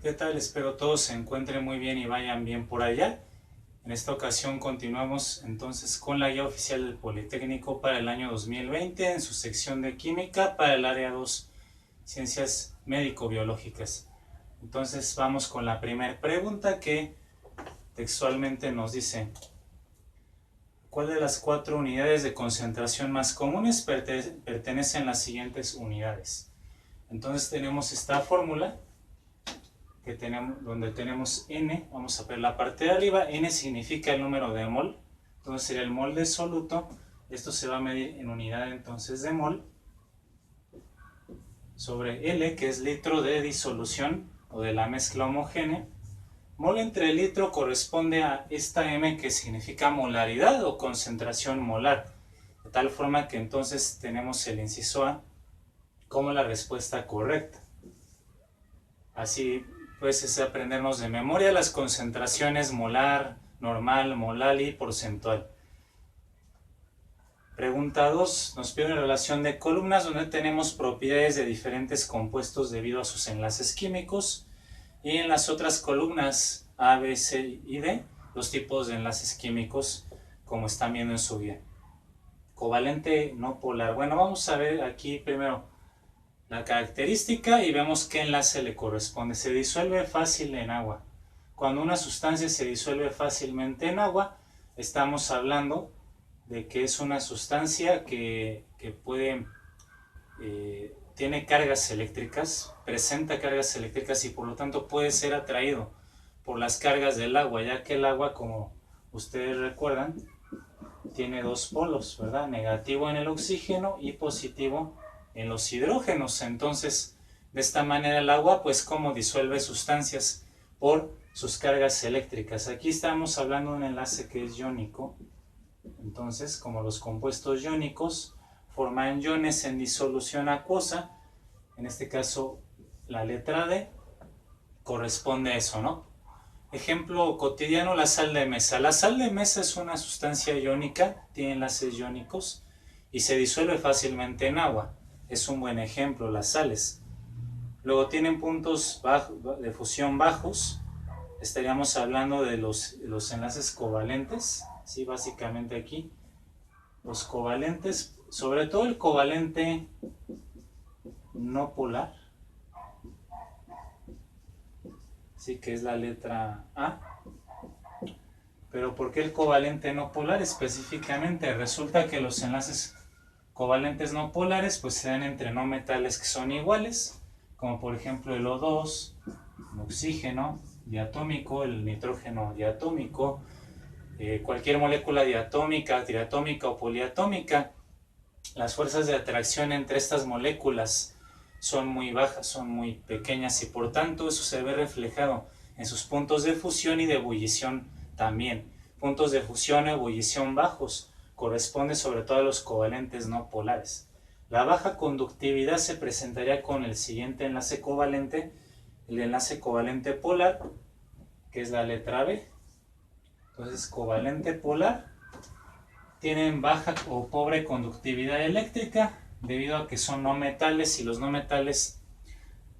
¿Qué tal? Espero todos se encuentren muy bien y vayan bien por allá. En esta ocasión continuamos entonces con la guía oficial del Politécnico para el año 2020 en su sección de Química para el área 2, Ciencias Médico-Biológicas. Entonces vamos con la primera pregunta que textualmente nos dice: ¿cuál de las 4 unidades de concentración más comunes pertenecen a las siguientes unidades? Entonces tenemos esta fórmula que tenemos, donde tenemos N, vamos a ver la parte de arriba, N significa el número de mol, entonces sería el mol de soluto, esto se va a medir en unidad entonces de mol, sobre L, que es litro de disolución o de la mezcla homogénea. Mol entre litro corresponde a esta M, que significa molaridad o concentración molar, de tal forma que entonces tenemos el inciso A como la respuesta correcta. Así pues es aprendernos de memoria las concentraciones molar, normal, molal y porcentual. Pregunta 2. Nos pide una relación de columnas donde tenemos propiedades de diferentes compuestos debido a sus enlaces químicos, y en las otras columnas A, B, C y D los tipos de enlaces químicos como están viendo en su guía. Covalente no polar. Bueno, vamos a ver aquí primero la característica y vemos qué enlace le corresponde. Se disuelve fácil en agua. Cuando una sustancia se disuelve fácilmente en agua, estamos hablando de que es una sustancia que puede, tiene cargas eléctricas, presenta cargas eléctricas y por lo tanto puede ser atraído por las cargas del agua, ya que el agua, como ustedes recuerdan, tiene dos polos, ¿verdad? Negativo en el oxígeno y positivo en los hidrógenos. Entonces, de esta manera el agua, pues, como disuelve sustancias por sus cargas eléctricas. Aquí estamos hablando de un enlace que es iónico. Entonces, como los compuestos iónicos forman iones en disolución acuosa, en este caso la letra D corresponde a eso, ¿no? Ejemplo cotidiano, la sal de mesa. La sal de mesa es una sustancia iónica, tiene enlaces iónicos y se disuelve fácilmente en agua. Es un buen ejemplo, las sales. Luego tienen puntos de fusión bajos. Estaríamos hablando de los enlaces covalentes, ¿sí? Básicamente aquí. Los covalentes, sobre todo el covalente no polar, sí, que es la letra A. Pero ¿por qué el covalente no polar específicamente? Resulta que los enlaces covalentes no polares pues se dan entre no metales que son iguales, como por ejemplo el O2, el oxígeno diatómico, el nitrógeno diatómico, cualquier molécula diatómica, triatómica o poliatómica. Las fuerzas de atracción entre estas moléculas son muy bajas, son muy pequeñas y por tanto eso se ve reflejado en sus puntos de fusión y de ebullición también. Puntos de fusión o ebullición bajos corresponde sobre todo a los covalentes no polares. La baja conductividad se presentaría con el siguiente enlace covalente, el enlace covalente polar, que es la letra B. Entonces, covalente polar tienen baja o pobre conductividad eléctrica debido a que son no metales, y los no metales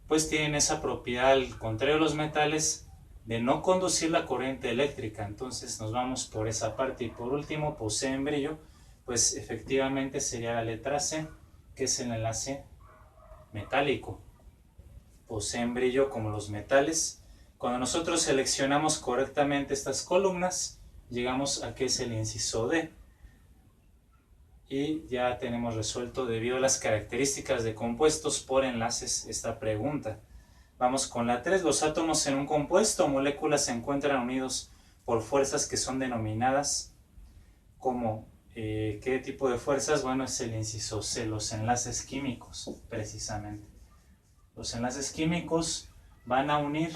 pues tienen esa propiedad, al contrario de los metales, de no conducir la corriente eléctrica. Entonces nos vamos por esa parte. Y por último, poseen brillo, pues efectivamente sería la letra C, que es el enlace metálico. Poseen brillo como los metales. Cuando nosotros seleccionamos correctamente estas columnas, llegamos a que es el inciso D. Y ya tenemos resuelto, debido a las características de compuestos por enlaces, esta pregunta. Vamos con la 3. Los átomos en un compuesto o molécula se encuentran unidos por fuerzas que son denominadas como, ¿qué tipo de fuerzas? Bueno, es el inciso C, los enlaces químicos, precisamente. Los enlaces químicos van a unir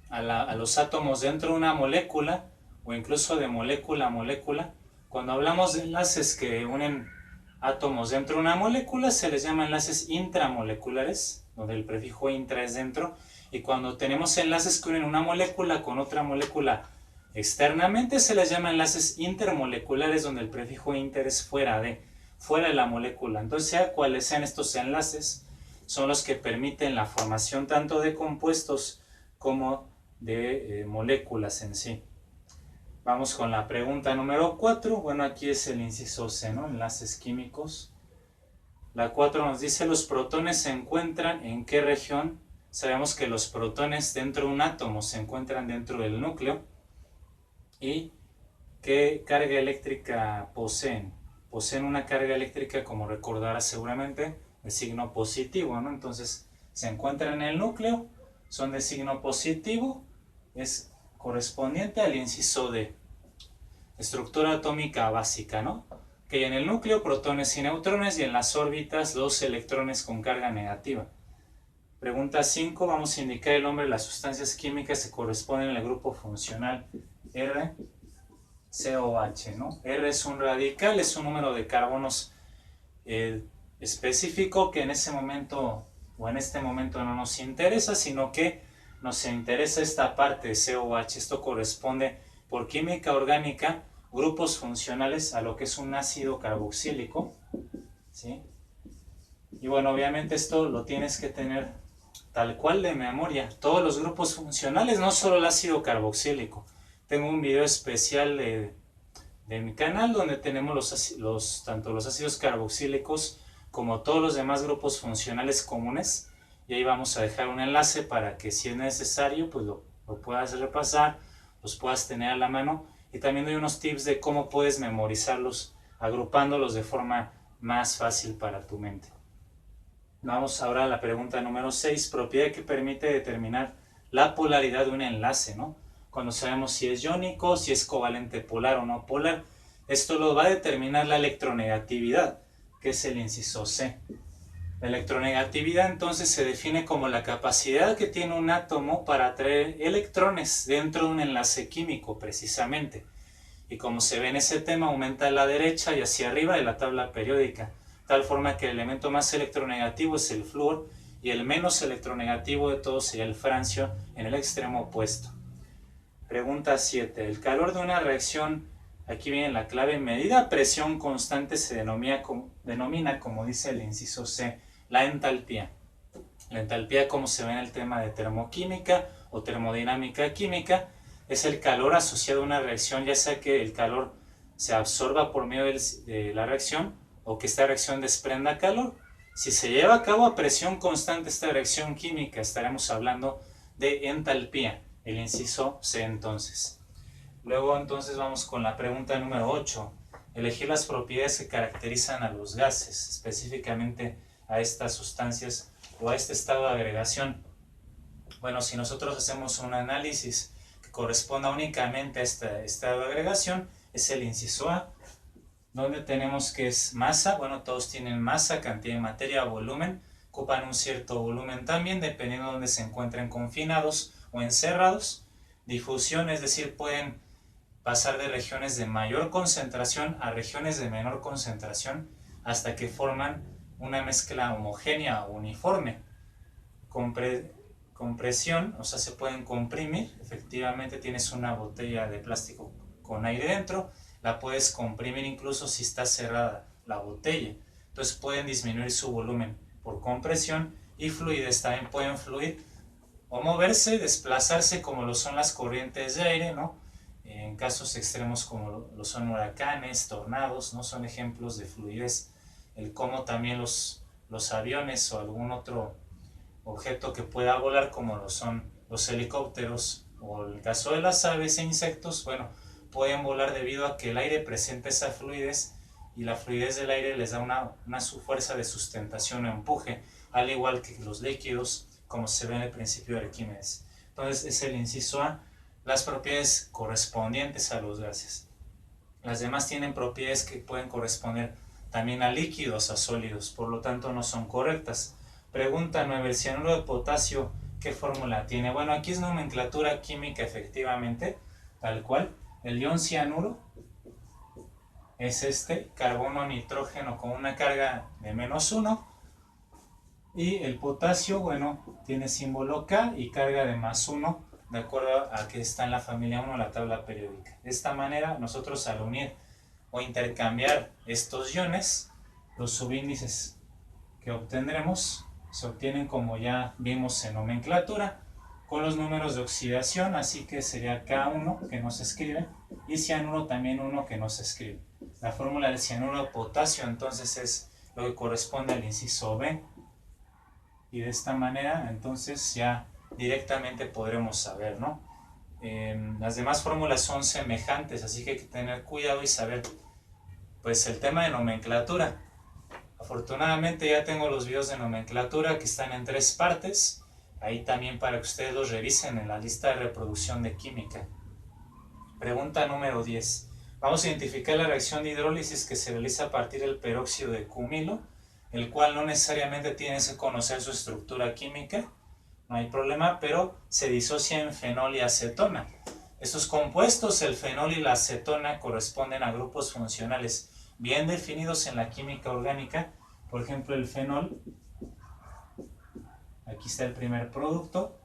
a los átomos dentro de una molécula, o incluso de molécula a molécula. Cuando hablamos de enlaces que unen átomos dentro de una molécula, se les llama enlaces intramoleculares, donde el prefijo intra es dentro. Y cuando tenemos enlaces que unen una molécula con otra molécula externamente, se les llama enlaces intermoleculares, donde el prefijo inter es fuera de la molécula. Entonces, sea cuáles sean estos enlaces, son los que permiten la formación tanto de compuestos como de moléculas en sí. Vamos con la pregunta número 4. Bueno, aquí es el inciso C, ¿no? Enlaces químicos. La 4 nos dice: los protones se encuentran ¿en qué región? Sabemos que los protones dentro de un átomo se encuentran dentro del núcleo. ¿Y qué carga eléctrica poseen? Poseen una carga eléctrica, como recordarás seguramente, de signo positivo, ¿no? Entonces, se encuentran en el núcleo, son de signo positivo, es correspondiente al inciso D. Estructura atómica básica, ¿no? Que hay en el núcleo protones y neutrones, y en las órbitas los electrones con carga negativa. Pregunta 5. Vamos a indicar el nombre de las sustancias químicas que corresponden al grupo funcional R, COH, ¿no? R es un radical, es un número de carbonos específico que en ese momento o en este momento no nos interesa, sino que nos interesa esta parte de COH. Esto corresponde por química orgánica grupos funcionales a lo que es un ácido carboxílico, ¿sí? Y bueno, obviamente esto lo tienes que tener tal cual de memoria. Todos los grupos funcionales, no solo el ácido carboxílico. Tengo un video especial de mi canal donde tenemos tanto los ácidos carboxílicos como todos los demás grupos funcionales comunes, y ahí vamos a dejar un enlace para que, si es necesario, pues lo puedas repasar, los puedas tener a la mano, y también doy unos tips de cómo puedes memorizarlos agrupándolos de forma más fácil para tu mente. Vamos ahora a la pregunta número 6, propiedad que permite determinar la polaridad de un enlace, ¿no? Cuando sabemos si es iónico, si es covalente polar o no polar, esto lo va a determinar la electronegatividad, que es el inciso C. La electronegatividad entonces se define como la capacidad que tiene un átomo para atraer electrones dentro de un enlace químico, precisamente. Y como se ve en ese tema, aumenta a la derecha y hacia arriba de la tabla periódica, tal forma que el elemento más electronegativo es el flúor y el menos electronegativo de todos sería el francio en el extremo opuesto. Pregunta 7. El calor de una reacción, aquí viene la clave, medida a presión constante se denomina, como dice el inciso C, la entalpía. La entalpía, como se ve en el tema de termoquímica o termodinámica química, es el calor asociado a una reacción, ya sea que el calor se absorba por medio de la reacción o que esta reacción desprenda calor. Si se lleva a cabo a presión constante esta reacción química, estaremos hablando de entalpía, el inciso C entonces. Luego entonces vamos con la pregunta número 8. Elegir las propiedades que caracterizan a los gases, específicamente a estas sustancias o a este estado de agregación. Bueno, si nosotros hacemos un análisis que corresponda únicamente a este estado de agregación, es el inciso A, donde tenemos que es masa. Bueno, todos tienen masa, cantidad de materia, volumen, ocupan un cierto volumen también, dependiendo de donde se encuentren confinados o encerrados. Difusión, es decir, pueden pasar de regiones de mayor concentración a regiones de menor concentración hasta que forman una mezcla homogénea o uniforme. Compresión, o sea, se pueden comprimir. Efectivamente, tienes una botella de plástico con aire dentro, la puedes comprimir incluso si está cerrada la botella. Entonces pueden disminuir su volumen por compresión. Y fluidez, también pueden fluir o moverse, desplazarse, como lo son las corrientes de aire, ¿no? En casos extremos como lo son huracanes, tornados, ¿no? Son ejemplos de fluidez. El cómo también los aviones o algún otro objeto que pueda volar, como lo son los helicópteros, o el caso de las aves e insectos, bueno, pueden volar debido a que el aire presenta esa fluidez, y la fluidez del aire les da una fuerza de sustentación o empuje, al igual que los líquidos, como se ve en el principio de Arquímedes. Entonces es el inciso A, las propiedades correspondientes a los gases. Las demás tienen propiedades que pueden corresponder también a líquidos, a sólidos, por lo tanto no son correctas. Pregunta 9. El cianuro de potasio, ¿qué fórmula tiene? Bueno, aquí es nomenclatura química, efectivamente, tal cual. El ion cianuro es carbono nitrógeno con una carga de -1, y el potasio, bueno, tiene símbolo K y carga de +1, de acuerdo a que está en la familia 1 de la tabla periódica. De esta manera, nosotros al unir o intercambiar estos iones, los subíndices que obtendremos se obtienen, como ya vimos en nomenclatura, con los números de oxidación, así que sería K1 que no se escribe y cianuro también 1 que no se escribe. La fórmula del cianuro de potasio entonces es lo que corresponde al inciso B, y de esta manera entonces ya directamente podremos saber, ¿no? Las demás fórmulas son semejantes, así que hay que tener cuidado y saber pues el tema de nomenclatura. Afortunadamente ya tengo los videos de nomenclatura que están en 3 partes, ahí también para que ustedes los revisen en la lista de reproducción de química. Pregunta número 10. Vamos a identificar la reacción de hidrólisis que se realiza a partir del peróxido de cumilo, el cual no necesariamente tienes que conocer su estructura química, no hay problema, pero se disocia en fenol y acetona. Estos compuestos, el fenol y la acetona, corresponden a grupos funcionales bien definidos en la química orgánica. Por ejemplo, el fenol, aquí está el primer producto,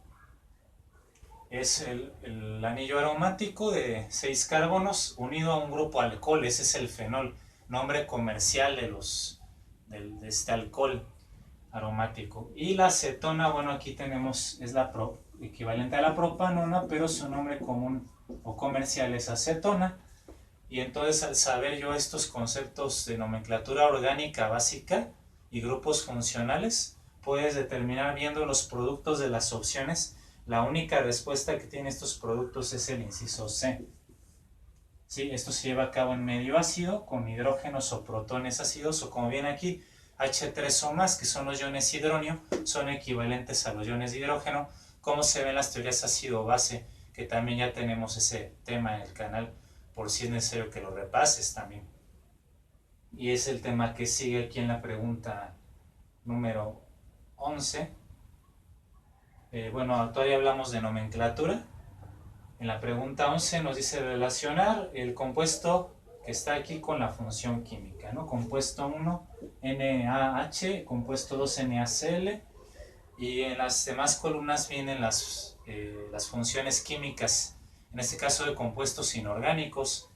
es el anillo aromático de 6 carbonos unido a un grupo alcohol, ese es el fenol, nombre comercial de este alcohol aromático. Y la acetona, bueno, aquí tenemos, es la equivalente a la propanona, pero su nombre común o comercial es acetona. Y entonces al saber yo estos conceptos de nomenclatura orgánica básica y grupos funcionales, puedes determinar viendo los productos de las opciones. La única respuesta que tienen estos productos es el inciso C. ¿Sí? Esto se lleva a cabo en medio ácido con hidrógenos o protones ácidos, o como viene aquí, H3 o más, que son los iones hidronio, son equivalentes a los iones de hidrógeno, como se ve en las teorías ácido-base, que también ya tenemos ese tema en el canal, por si es necesario que lo repases también. Y es el tema que sigue aquí en la pregunta número 11. Bueno, todavía hablamos de nomenclatura. En la pregunta 11 nos dice relacionar el compuesto que está aquí con la función química, ¿no? Compuesto 1, NaH, compuesto 2, NaCl, y en las demás columnas vienen las funciones químicas, en este caso de compuestos inorgánicos.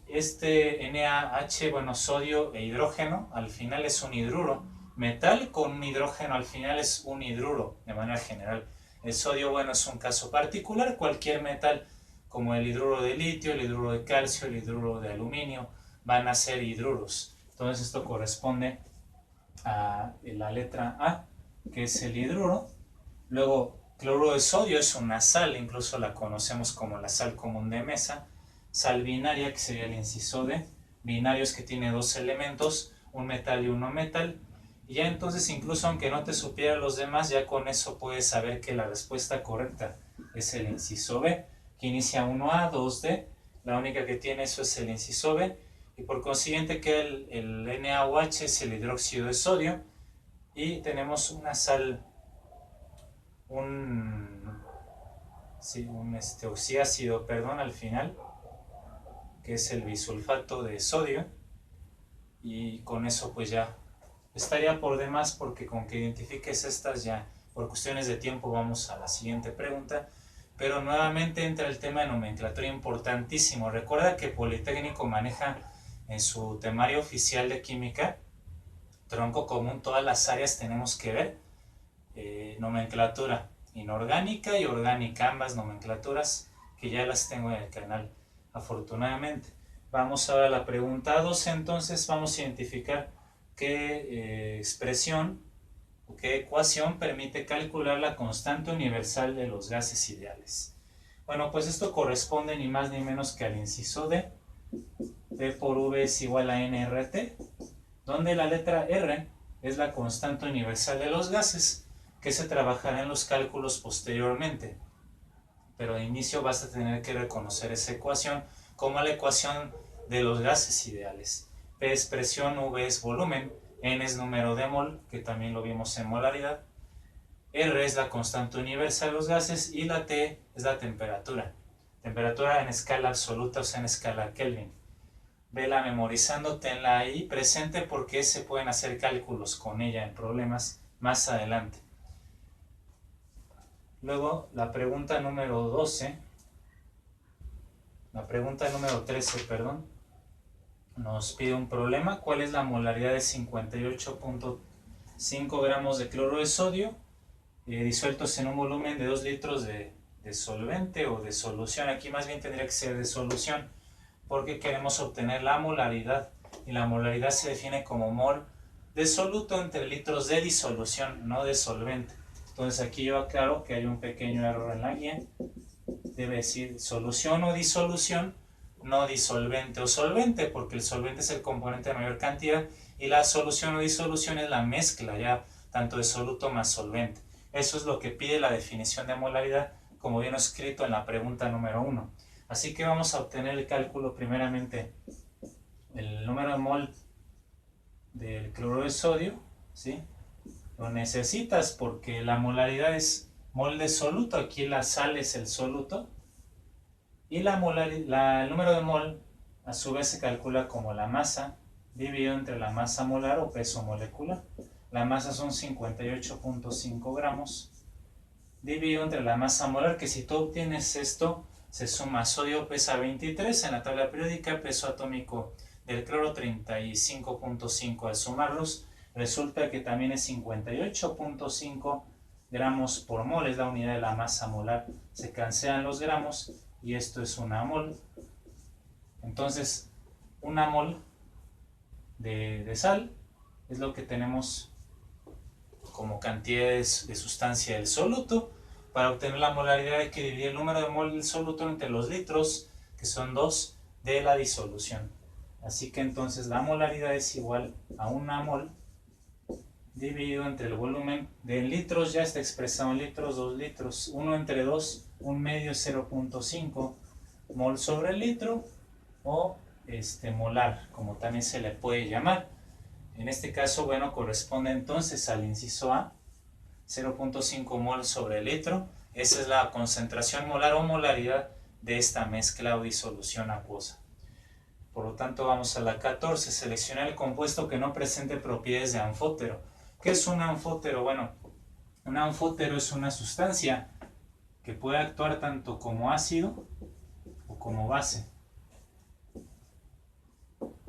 Este NaH, bueno, sodio e hidrógeno, al final es un hidruro. Metal con un hidrógeno al final es un hidruro, de manera general. El sodio, bueno, es un caso particular. Cualquier metal, como el hidruro de litio, el hidruro de calcio, el hidruro de aluminio, van a ser hidruros. Entonces esto corresponde a la letra A, que es el hidruro. Luego, cloruro de sodio es una sal, incluso la conocemos como la sal común de mesa. Sal binaria, que sería el inciso D. Binario es que tiene 2 elementos, un metal y un no metal. Y ya entonces, incluso aunque no te supiera los demás, ya con eso puedes saber que la respuesta correcta es el inciso B, que inicia 1A, 2D. La única que tiene eso es el inciso B. Y por consiguiente que el NaOH es el hidróxido de sodio. Y tenemos una sal, un oxiácido, perdón, al final, que es el bisulfato de sodio. Y con eso pues ya estaría por demás, porque con que identifiques estas ya, por cuestiones de tiempo, vamos a la siguiente pregunta. Pero nuevamente entra el tema de nomenclatura importantísimo. Recuerda que Politécnico maneja en su temario oficial de química, tronco común, todas las áreas tenemos que ver, nomenclatura inorgánica y orgánica, ambas nomenclaturas, que ya las tengo en el canal, afortunadamente. Vamos ahora a la pregunta 12, entonces vamos a identificar qué expresión o qué ecuación permite calcular la constante universal de los gases ideales. Bueno, pues esto corresponde ni más ni menos que al inciso D. P por V es igual a nRT, donde la letra R es la constante universal de los gases, que se trabajará en los cálculos posteriormente. Pero de inicio vas a tener que reconocer esa ecuación como la ecuación de los gases ideales. P es presión, V es volumen, N es número de mol, que también lo vimos en molaridad, R es la constante universal de los gases y la T es la temperatura. Temperatura en escala absoluta, o sea en escala Kelvin. Vela memorizando, tenla ahí presente porque se pueden hacer cálculos con ella en problemas más adelante. Luego la pregunta número 12, la pregunta número 13, perdón, nos pide un problema. ¿Cuál es la molaridad de 58.5 gramos de cloro de sodio disueltos en un volumen de 2 litros de solvente o de solución. Aquí más bien tendría que ser de solución, porque queremos obtener la molaridad, y la molaridad se define como mol de soluto entre litros de disolución, no de solvente. Entonces aquí yo aclaro que hay un pequeño error en la guía. Debe decir solución o disolución, no disolvente o solvente, porque el solvente es el componente de mayor cantidad y la solución o disolución es la mezcla ya tanto de soluto más solvente. Eso es lo que pide la definición de molaridad, como viene escrito en la pregunta número 1. Así que vamos a obtener el cálculo primeramente el número de mol del cloruro de sodio, ¿sí? Lo necesitas porque la molaridad es mol de soluto, aquí la sal es el soluto, y el número de mol a su vez se calcula como la masa dividido entre la masa molar o peso molecular. La masa son 58.5 gramos dividido entre la masa molar, que si tú obtienes esto se suma sodio pesa 23 en la tabla periódica, peso atómico del cloro 35.5, al sumarlos resulta que también es 58.5 gramos por mol, es la unidad de la masa molar, se cancelan los gramos y esto es una mol. Entonces una mol de sal es lo que tenemos como cantidades de sustancia del soluto. Para obtener la molaridad hay que dividir el número de mol del soluto entre los litros, que son 2, de la disolución. Así que entonces la molaridad es igual a una mol dividido entre el volumen de litros, ya está expresado en litros, 2 litros, 1 entre 2, un medio, 0.5 mol sobre el litro, o molar, como también se le puede llamar. En este caso, bueno, corresponde entonces al inciso A, 0.5 mol sobre el litro. Esa es la concentración molar o molaridad de esta mezcla o disolución acuosa. Por lo tanto, vamos a la 14, seleccionar el compuesto que no presente propiedades de anfótero. ¿Qué es un anfótero? Bueno, un anfótero es una sustancia que puede actuar tanto como ácido o como base.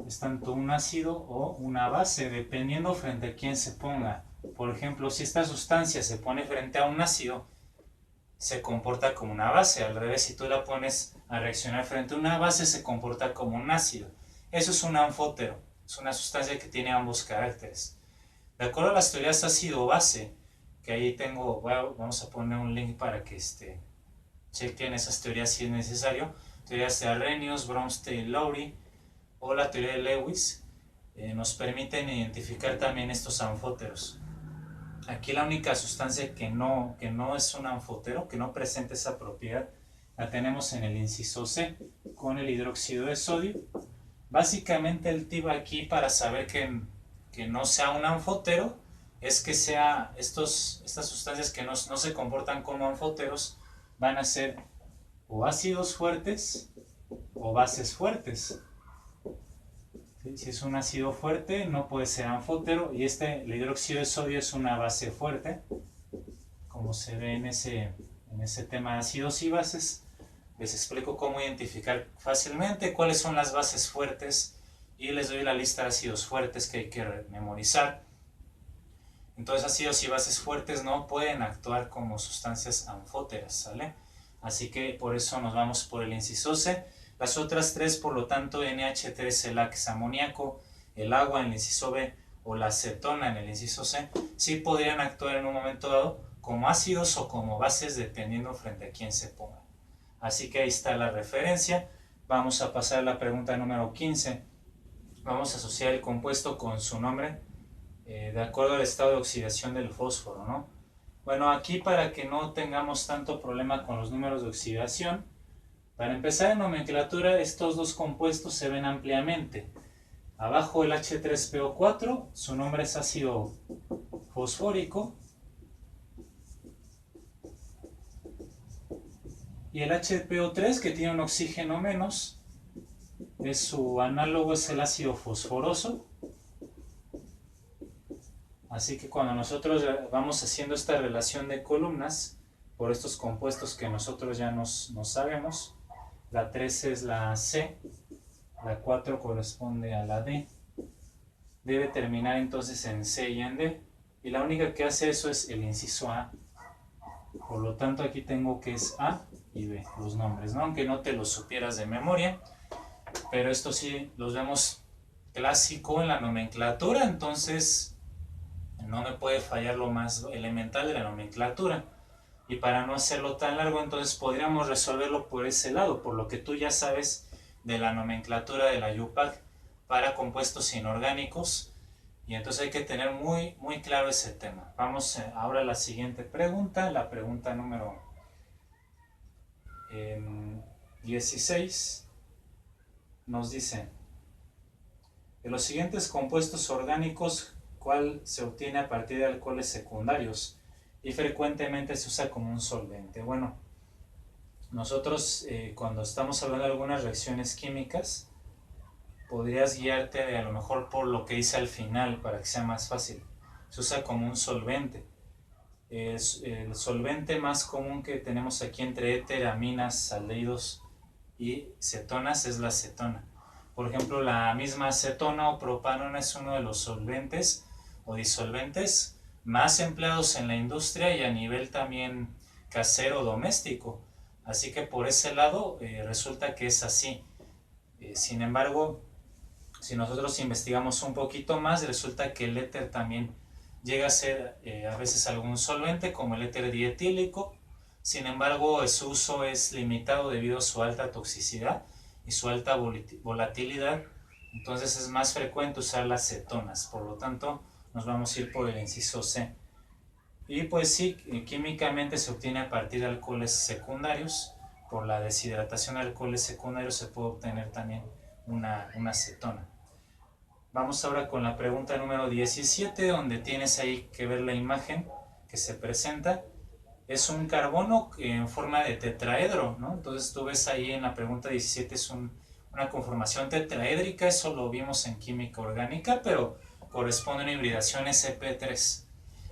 Es tanto un ácido o una base, dependiendo frente a quién se ponga. Por ejemplo, si esta sustancia se pone frente a un ácido, se comporta como una base. Al revés, si tú la pones a reaccionar frente a una base, se comporta como un ácido. Eso es un anfótero, es una sustancia que tiene ambos caracteres. De acuerdo a las teorías ácido-base, que ahí tengo, vamos a poner un link para que chequen esas teorías si es necesario. Teorías de Arrhenius, Bronsted y Lowry, o la teoría de Lewis, nos permiten identificar también estos anfóteros. Aquí la única sustancia que no es un anfótero, que no presenta esa propiedad, la tenemos en el inciso C, con el hidróxido de sodio. Básicamente el tip aquí para saber que no sea un anfótero es que sea estas sustancias que no se comportan como anfóteros van a ser o ácidos fuertes o bases fuertes. Si es un ácido fuerte no puede ser anfótero, y el hidróxido de sodio es una base fuerte, como se ve en ese tema de ácidos y bases. Les explico cómo identificar fácilmente cuáles son las bases fuertes y les doy la lista de ácidos fuertes que hay que memorizar. Entonces ácidos y bases fuertes no pueden actuar como sustancias anfóteras, ¿sale? Así que por eso nos vamos por el inciso C. Las otras tres, por lo tanto, NH3, que es amoníaco, el agua en el inciso B o la acetona en el inciso C, sí podrían actuar en un momento dado como ácidos o como bases, dependiendo frente a quién se ponga. Así que ahí está la referencia. Vamos a pasar a la pregunta número 15. Vamos a asociar el compuesto con su nombre de acuerdo al estado de oxidación del fósforo, ¿no? Bueno, aquí para que no tengamos tanto problema con los números de oxidación, para empezar en nomenclatura, estos dos compuestos se ven ampliamente. Abajo el H3PO4, su nombre es ácido fosfórico. Y el HPO3, que tiene un oxígeno menos, su análogo es el ácido fosforoso. Así que cuando nosotros vamos haciendo esta relación de columnas por estos compuestos que nosotros ya no sabemos, la 3 es la C, la 4 corresponde a la D, debe terminar entonces en C y en D, y la única que hace eso es el inciso A. Por lo tanto aquí tengo que es A y B, los nombres, ¿no? Aunque no te los supieras de memoria, pero esto sí los vemos clásico en la nomenclatura, entonces no me puede fallar lo más elemental de la nomenclatura. Y para no hacerlo tan largo, entonces podríamos resolverlo por ese lado, por lo que tú ya sabes de la nomenclatura de la UPAC para compuestos inorgánicos. Y entonces hay que tener muy claro ese tema. Vamos ahora a la siguiente pregunta, la pregunta número 16. Nos dice, de los siguientes compuestos orgánicos, ¿cuál se obtiene a partir de alcoholes secundarios y frecuentemente se usa como un solvente? Bueno, nosotros cuando estamos hablando de algunas reacciones químicas, podrías guiarte a lo mejor por lo que dice al final para que sea más fácil. Se usa como un solvente. El solvente más común que tenemos aquí entre éter, aminas, aldehídos y cetonas es la acetona. Por ejemplo, la misma acetona o propanona es uno de los solventes o disolventes más empleados en la industria y a nivel también casero doméstico. Así que por ese lado resulta que es así. Sin embargo, si nosotros investigamos un poquito más, resulta que el éter también llega a ser a veces algún solvente, como el éter dietílico. Sin embargo, su uso es limitado debido a su alta toxicidad y su alta volatilidad. Entonces es más frecuente usar las cetonas. Por lo tanto, nos vamos a ir por el inciso C. Y pues sí, químicamente se obtiene a partir de alcoholes secundarios. Por la deshidratación de alcoholes secundarios se puede obtener también una acetona. Vamos ahora con la pregunta número 17, donde tienes ahí que ver la imagen que se presenta. Es un carbono en forma de tetraedro, ¿no? Entonces tú ves ahí en la pregunta 17 es una conformación tetraédrica, eso lo vimos en química orgánica, pero corresponde a una hibridación sp3.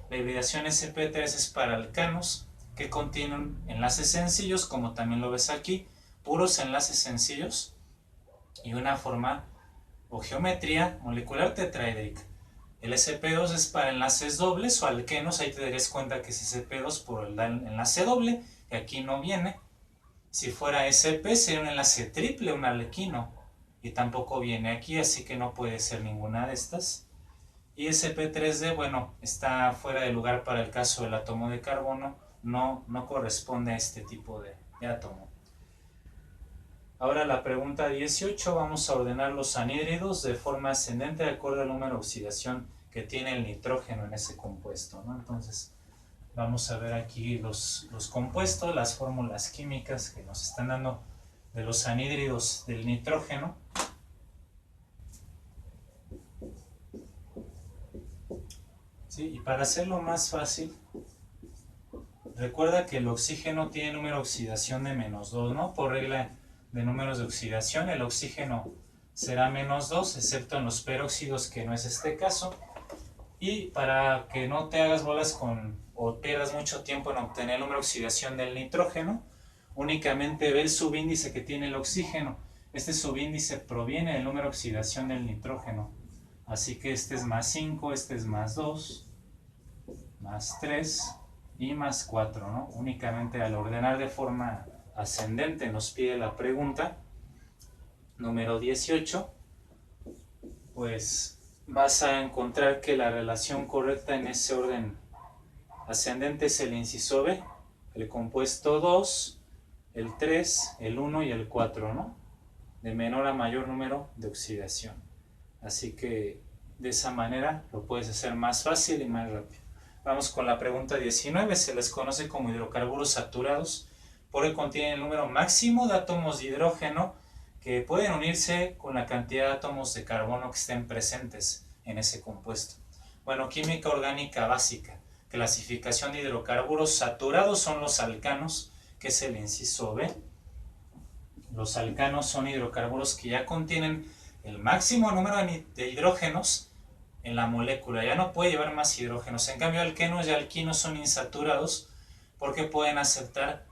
La hibridación sp3 es para alcanos que contienen enlaces sencillos, como también lo ves aquí, puros enlaces sencillos y una forma o geometría molecular tetraédrica. El sp2 es para enlaces dobles o alquenos, ahí te darías cuenta que es sp2 por el enlace doble, que aquí no viene. Si fuera sp sería un enlace triple, un alquino, y tampoco viene aquí, así que no puede ser ninguna de estas. Y sp3d, bueno, está fuera de lugar para el caso del átomo de carbono, no corresponde a este tipo de átomo. Ahora la pregunta 18, vamos a ordenar los anhídridos de forma ascendente de acuerdo al número de oxidación que tiene el nitrógeno en ese compuesto, ¿no? Entonces vamos a ver aquí los compuestos, las fórmulas químicas que nos están dando de los anhídridos del nitrógeno. ¿Sí? Y para hacerlo más fácil, recuerda que el oxígeno tiene número de oxidación de -2, ¿no? Por regla de números de oxidación, el oxígeno será -2, excepto en los peróxidos, que no es este caso. Y para que no te hagas bolas o pierdas mucho tiempo en obtener el número de oxidación del nitrógeno, únicamente ve el subíndice que tiene el oxígeno. Este subíndice proviene del número de oxidación del nitrógeno. Así que este es +5, este es +2, +3 y +4, ¿no? Únicamente al ordenar de forma ascendente nos pide la pregunta número 18, pues vas a encontrar que la relación correcta en ese orden ascendente es el inciso B, el compuesto 2, el 3, el 1 y el 4, ¿no? De menor a mayor número de oxidación. Así que de esa manera lo puedes hacer más fácil y más rápido. Vamos con la pregunta 19, se les conoce como hidrocarburos saturados porque contienen el número máximo de átomos de hidrógeno que pueden unirse con la cantidad de átomos de carbono que estén presentes en ese compuesto. Bueno, química orgánica básica. Clasificación de hidrocarburos saturados son los alcanos, que es el inciso B. Los alcanos son hidrocarburos que ya contienen el máximo número de hidrógenos en la molécula, ya no puede llevar más hidrógenos. En cambio, alquenos y alquinos son insaturados porque pueden aceptar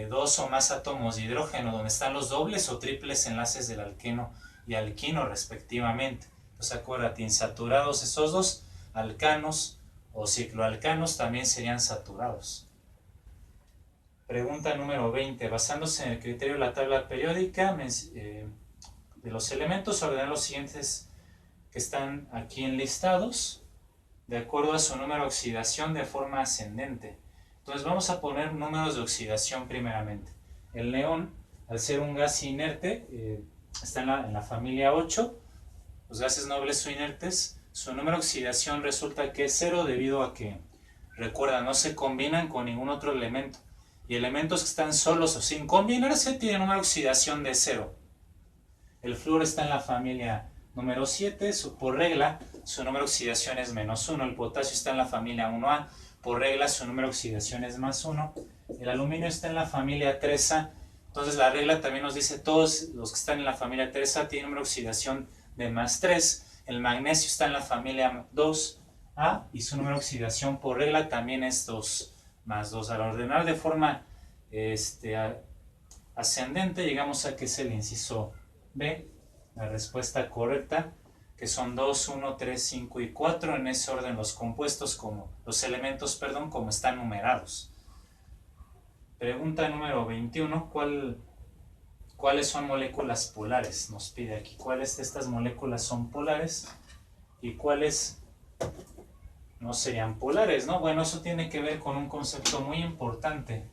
2 o más átomos de hidrógeno, donde están los dobles o triples enlaces del alqueno y alquino respectivamente. Entonces acuérdate, insaturados esos dos, alcanos o cicloalcanos también serían saturados. Pregunta número 20. Basándose en el criterio de la tabla periódica de los elementos, ordenar los siguientes que están aquí enlistados de acuerdo a su número de oxidación de forma ascendente. Entonces vamos a poner números de oxidación primeramente. El neón, al ser un gas inerte, está en la familia 8. Los gases nobles o inertes, su número de oxidación resulta que es 0 debido a que, recuerda, no se combinan con ningún otro elemento. Y elementos que están solos o sin combinarse tienen número de oxidación de 0. El flúor está en la familia número 7, por regla su número de oxidación es -1. El potasio está en la familia 1A, por regla su número de oxidación es +1. El aluminio está en la familia 3A, entonces la regla también nos dice todos los que están en la familia 3A tienen número de oxidación de +3. El magnesio está en la familia 2A y su número de oxidación por regla también es 2 +2. Al ordenar de forma ascendente llegamos a que es el inciso B, la respuesta correcta, que son 2, 1, 3, 5 y 4, en ese orden los compuestos, los elementos, como están numerados. Pregunta número 21, ¿cuáles son moléculas polares? Nos pide aquí, ¿cuáles de estas moléculas son polares y cuáles no serían polares, ¿no? Bueno, eso tiene que ver con un concepto muy importante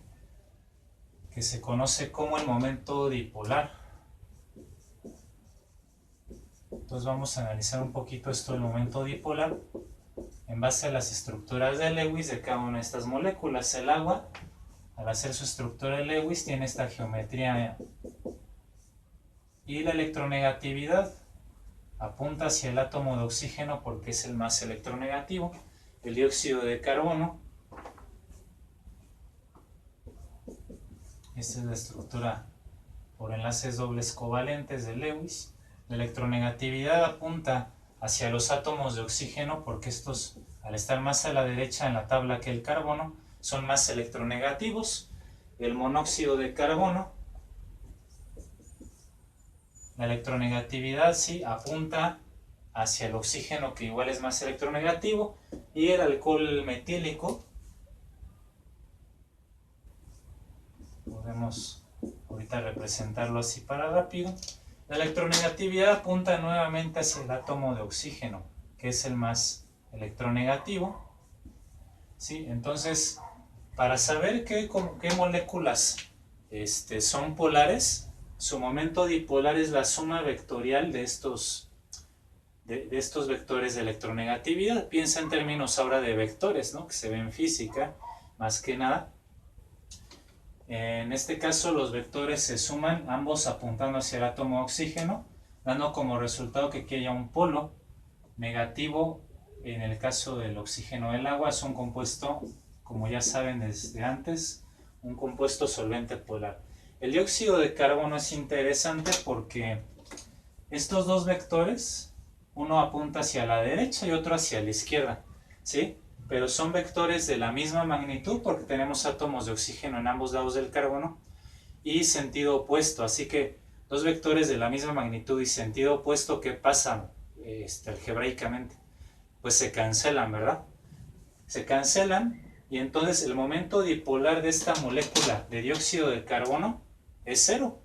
que se conoce como el momento dipolar. Entonces vamos a analizar un poquito esto del momento dipolar en base a las estructuras de Lewis de cada una de estas moléculas. El agua, al hacer su estructura de Lewis, tiene esta geometría y la electronegatividad apunta hacia el átomo de oxígeno porque es el más electronegativo. El dióxido de carbono, esta es la estructura por enlaces dobles covalentes de Lewis. La electronegatividad apunta hacia los átomos de oxígeno porque estos, al estar más a la derecha en la tabla que el carbono, son más electronegativos. El monóxido de carbono, la electronegatividad sí apunta hacia el oxígeno, que igual es más electronegativo, y el alcohol metílico, podemos ahorita representarlo así para rápido. La electronegatividad apunta nuevamente hacia el átomo de oxígeno, que es el más electronegativo. ¿Sí? Entonces, para saber qué moléculas son polares, su momento dipolar es la suma vectorial de estos vectores de electronegatividad. Piensa en términos ahora de vectores, ¿no? Que se ve en física, más que nada. En este caso los vectores se suman, ambos apuntando hacia el átomo de oxígeno, dando como resultado que aquí haya un polo negativo. En el caso del oxígeno del agua es un compuesto, como ya saben desde antes, un compuesto solvente polar. El dióxido de carbono es interesante porque estos dos vectores, uno apunta hacia la derecha y otro hacia la izquierda, ¿sí? Pero son vectores de la misma magnitud porque tenemos átomos de oxígeno en ambos lados del carbono y sentido opuesto, así que dos vectores de la misma magnitud y sentido opuesto, ¿qué pasa algebraicamente? Pues se cancelan, ¿verdad? Se cancelan y entonces el momento dipolar de esta molécula de dióxido de carbono es 0.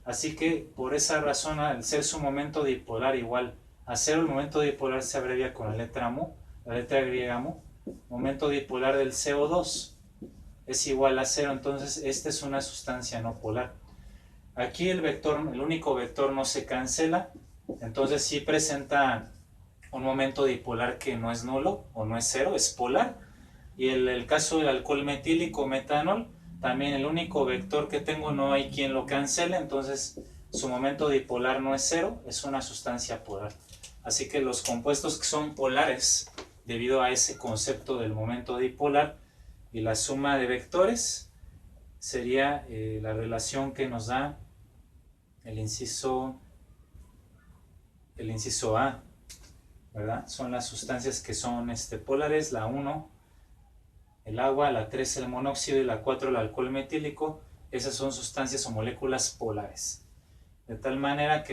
Así que por esa razón, al ser su momento dipolar igual a 0, el momento dipolar se abrevia con la letra mu, la letra griega mu. Momento dipolar del CO2 es igual a 0, entonces esta es una sustancia no polar. Aquí el único vector no se cancela, entonces sí presenta un momento dipolar que no es nulo o no es 0, es polar. Y el caso del alcohol metílico, metanol, también el único vector que tengo no hay quien lo cancele, entonces su momento dipolar no es 0, es una sustancia polar. Así que los compuestos que son polares, debido a ese concepto del momento dipolar y la suma de vectores, sería la relación que nos da el inciso A, ¿verdad? Son las sustancias que son polares, la 1, el agua, la 3, el monóxido y la 4, el alcohol metílico. Esas son sustancias o moléculas polares. De tal manera que